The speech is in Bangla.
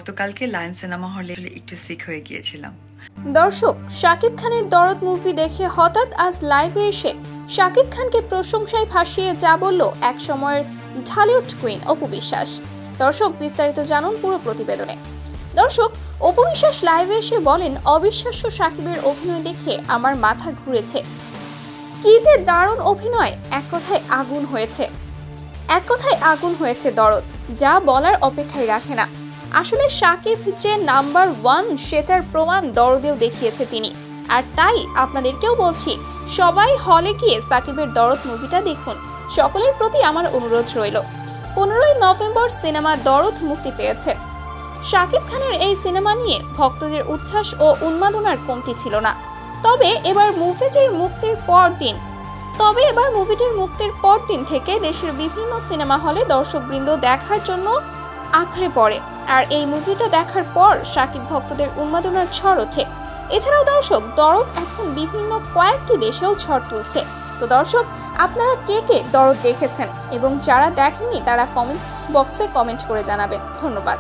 গতকালকে লায়ন সিনেমা হলে একটু সিক হয়ে গিয়েছিলাম। দর্শক, শাকিব খানের দরদ মুভি দেখে হঠাৎ আজ লাইভে এসে শাকিব খানকে প্রশংসায় ভাসিয়ে যা বলল এক সময়ের ঢালিউড কুইন অপু বিশ্বাস। দর্শক, বিস্তারিত জানুন পুরো প্রতিবেদনে। দর্শক, অপু বিশ্বাস লাইভে এসে বলেন, অবিশ্বাস্য শাকিবের অভিনয় দেখে আমার মাথা ঘুরেছে। কি যে দারুণ অভিনয়, এক কথায় আগুন হয়েছে দরদ, যা বলার অপেক্ষায় রাখে না। আসলে শাকিব যে নাম্বার 1 সেটার প্রমাণ দরদেও দেখিয়েছে তিনি। আর তাই আপনাদেরকেও বলছি, সবাই হলে গিয়ে সাকিবের দরদ মুভিটা দেখুন। সকলের প্রতি আমার অনুরোধ রইল। 15ই নভেম্বর সিনেমা দরদ মুক্তি পেয়েছে। শাকিব খানের এই সিনেমা নিয়ে ভক্তদের উচ্ছ্বাস ও উন্মাদনার কমতি ছিল না। তবে এবার মুভিটির মুক্তির পরদিন থেকে দেশের বিভিন্ন সিনেমা হলে দর্শকবৃন্দ দেখার জন্য আঁকড়ে পড়ে। আর এই মুভিটা দেখার পর শাকিব ভক্তদের উন্মাদনার ঝড় ওঠে। এছাড়াও দর্শক, দরদ এখন বিভিন্ন কয়েকটি দেশেও ঝড় তুলছে। তো দর্শক, আপনারা কে কে দরদ দেখেছেন এবং যারা দেখেননি তারা কমেন্টস বক্সে কমেন্ট করে জানাবেন। ধন্যবাদ।